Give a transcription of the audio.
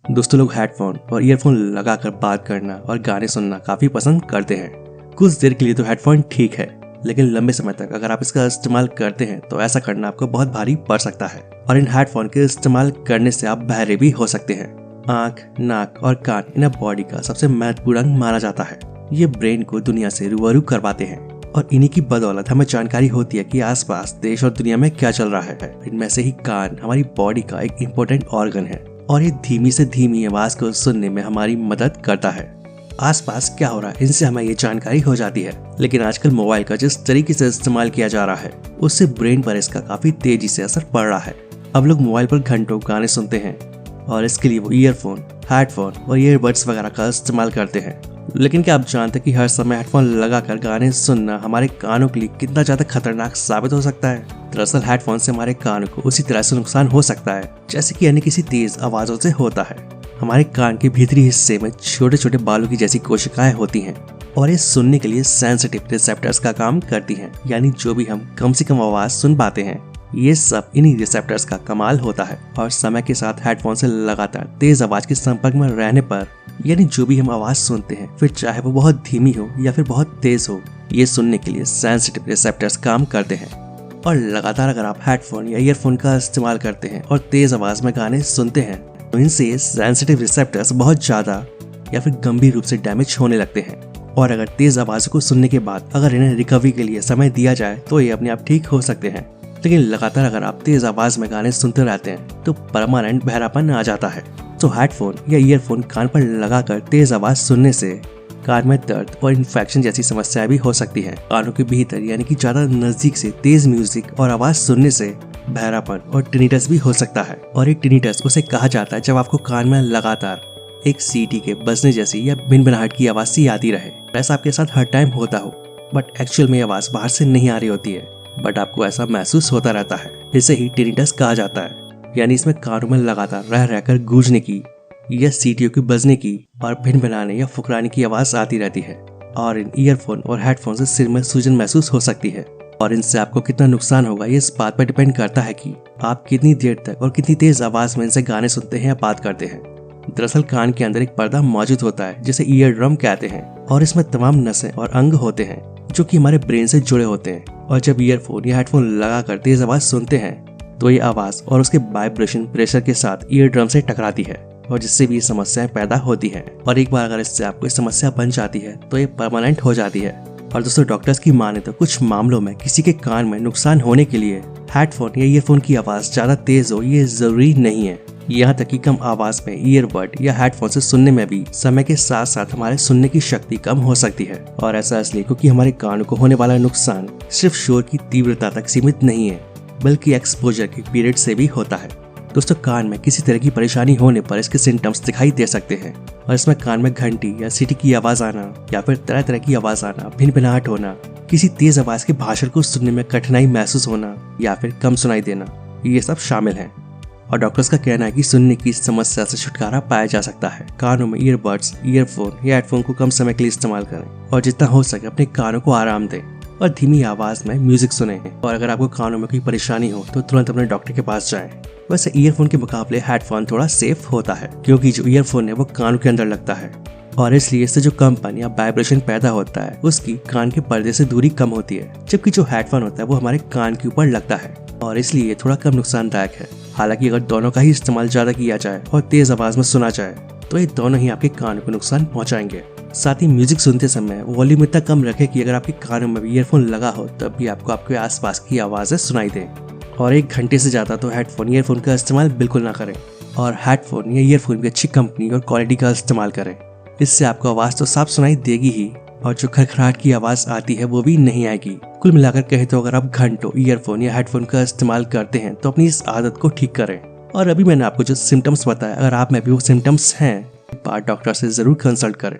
दोस्तों, लोग हेडफोन और ईयरफोन लगाकर बात करना और गाने सुनना काफी पसंद करते हैं। कुछ देर के लिए तो हेडफोन ठीक है, लेकिन लंबे समय तक अगर आप इसका इस्तेमाल करते हैं तो ऐसा करना आपको बहुत भारी पड़ सकता है। और इन हेडफोन के इस्तेमाल करने से आप बहरे भी हो सकते हैं। आंख, नाक और कान इन बॉडी का सबसे महत्वपूर्ण अंग माना जाता है। ये ब्रेन को दुनिया से रूबरू करवाते हैं और इन्हीं की बदौलत हमें जानकारी होती है कि आसपास देश और दुनिया में क्या चल रहा है। इनमें से ही कान हमारी बॉडी का एक इम्पोर्टेंट ऑर्गन है और ये धीमी से धीमी आवाज को सुनने में हमारी मदद करता है। आसपास क्या हो रहा है इनसे हमें ये जानकारी हो जाती है। लेकिन आजकल मोबाइल का जिस तरीके से इस्तेमाल किया जा रहा है उससे ब्रेन पर इसका काफी तेजी से असर पड़ रहा है। अब लोग मोबाइल पर घंटों गाने सुनते हैं और इसके लिए वो ईयरफोन, हेडफोन और ईयरबड्स वगैरह का इस्तेमाल करते हैं। लेकिन क्या आप जानते हैं कि हर समय हेडफोन लगाकर गाने सुनना हमारे कानों के लिए कितना ज्यादा खतरनाक साबित हो सकता है? दरअसल हेडफोन से हमारे कानों को उसी तरह से नुकसान हो सकता है जैसे कि अन्य किसी तेज आवाजों से होता है। हमारे कान के भीतरी हिस्से में छोटे छोटे बालों की जैसी कोशिकाएं होती हैं और ये सुनने के लिए सेंसिटिव रिसेप्टर्स का काम करती हैं। यानी जो भी हम कम से कम आवाज सुन पाते हैं ये सब इन्हीं रिसेप्टर्स का कमाल होता है। और समय के साथ हेडफोन से लगातार तेज आवाज के संपर्क में रहने पर, यानी जो भी हम आवाज सुनते हैं, फिर चाहे वो बहुत धीमी हो या फिर बहुत तेज हो, ये सुनने के लिए सेंसिटिव रिसेप्टर्स काम करते हैं। और लगातार अगर आप हेडफोन या ईयरफोन का इस्तेमाल करते हैं और तेज आवाज में गाने सुनते हैं तो इनसे सेंसिटिव रिसेप्टर्स बहुत ज्यादा या फिर गंभीर रूप से डैमेज होने लगते हैं। और अगर तेज आवाज को सुनने के बाद अगर इन्हें रिकवरी के लिए समय दिया जाए तो ये अपने आप ठीक हो सकते हैं। लेकिन लगातार अगर आप तेज आवाज में गाने सुनते रहते हैं तो परमानेंट बहरापन आ जाता है। तो हेडफोन या ईयरफोन कान पर लगाकर तेज आवाज सुनने से कान में दर्द और इन्फेक्शन जैसी समस्याएं भी हो सकती हैं। कानों के भीतर यानी कि ज्यादा नजदीक से तेज म्यूजिक और आवाज सुनने से बहरापन और टिनिटस भी हो सकता है। और एक टिनिटस उसे कहा जाता है जब आपको कान में लगातार एक सीटी के बजने जैसी या भिनभिनाहट की आवाज सी आती रहे। ऐसा आपके साथ हर टाइम होता हो बट एक्चुअल में आवाज बाहर से नहीं आ रही होती है, बट आपको ऐसा महसूस होता रहता है। इसे ही टिनिटस कहा जाता है। यानी इसमें कानों में लगातार रह रहकर गूंजने की या सीटियों की बजने की और भिनभिनाने या फुकराने की आवाज आती रहती है। और इन ईयरफोन और हेडफोन से सिर में सूजन महसूस हो सकती है। और इनसे आपको कितना नुकसान होगा ये इस बात पर डिपेंड करता है कि आप कितनी देर तक और कितनी तेज आवाज में इनसे गाने सुनते हैं या बात करते हैं। दरअसल कान के अंदर एक पर्दा मौजूद होता है जिसे ईयर ड्रम कहते हैं और इसमें तमाम नसें और अंग होते हैं जो कि हमारे ब्रेन से जुड़े होते हैं। और जब ईयरफोन या हेडफोन लगाकर तेज आवाज सुनते हैं तो ये आवाज और उसके वाइब्रेशन प्रेशर के साथ ईयर ड्रम से टकराती है और जिससे भी समस्याएं पैदा होती है। और एक बार अगर इससे आपको समस्या बन जाती है तो ये परमानेंट हो जाती है। और दोस्तों, डॉक्टर्स की माने तो कुछ मामलों में किसी के कान में नुकसान होने के लिए हेडफोन या ईयरफोन की आवाज ज्यादा तेज हो ये जरूरी नहीं है। यहाँ तक कि कम आवाज में ईयरबड या हेडफोन से सुनने में भी समय के साथ साथ हमारे सुनने की शक्ति कम हो सकती है। और ऐसा इसलिए क्योंकि हमारे कानों को होने वाला नुकसान सिर्फ शोर की तीव्रता तक सीमित नहीं है बल्कि एक्सपोजर के पीरियड से भी होता है। दोस्तों, कान में किसी तरह की परेशानी होने पर इसके सिम्टम्स दिखाई दे सकते हैं और इसमें कान में घंटी या सीटी की आवाज आना या फिर तरह तरह की आवाज आना, भिनभिनाहट होना, किसी तेज आवाज के भाषण को सुनने में कठिनाई महसूस होना या फिर कम सुनाई देना, ये सब शामिल है। और डॉक्टर्स का कहना है कि सुनने की समस्या से छुटकारा पाया जा सकता है। कानों में ईयरबड्स, ईयरफोन या हेडफोन को कम समय के लिए इस्तेमाल करें और जितना हो सके अपने कानों को आराम दें और धीमी आवाज में म्यूजिक सुने। और अगर आपको कानों में कोई परेशानी हो तो तुरंत अपने डॉक्टर के पास जाएं। वैसे ईयरफोन के मुकाबले हेडफोन थोड़ा सेफ होता है क्योंकि जो ईयरफोन है वो कानों के अंदर लगता है और इसलिए इससे जो कंपन या वाइब्रेशन पैदा होता है उसकी कान के पर्दे से दूरी कम होती है, जबकि जो हेडफोन होता है वो हमारे कान के ऊपर लगता है और इसलिए थोड़ा कम नुकसानदायक है। हालांकि अगर दोनों का ही इस्तेमाल ज्यादा किया जाए और तेज आवाज में सुना जाए तो ये दोनों ही आपके कानों को नुकसान पहुंचाएंगे। साथ ही म्यूजिक सुनते समय वॉल्यूम इतना कम रखें कि अगर आपके कानों में भी ईयरफोन लगा हो तब भी आपको आपके आसपास की आवाजें सुनाई दें। और 1 घंटे से ज्यादा तो हेडफोन ईयरफोन का इस्तेमाल बिल्कुल ना करें और हेडफोन या ईयरफोन की अच्छी कंपनी और क्वालिटी का इस्तेमाल करें। इससे आपको आवाज तो साफ सुनाई देगी ही और जो खरखराहट की आवाज आती है वो भी नहीं आएगी। कुल मिलाकर कहे तो अगर आप घंटों ईयरफोन या हेडफोन का इस्तेमाल करते हैं तो अपनी इस आदत को ठीक करें। और अभी मैंने आपको जो सिम्टम्स बताया, अगर आप में भी वो सिम्टम्स हैं, एक बार डॉक्टर से जरूर कंसल्ट करें।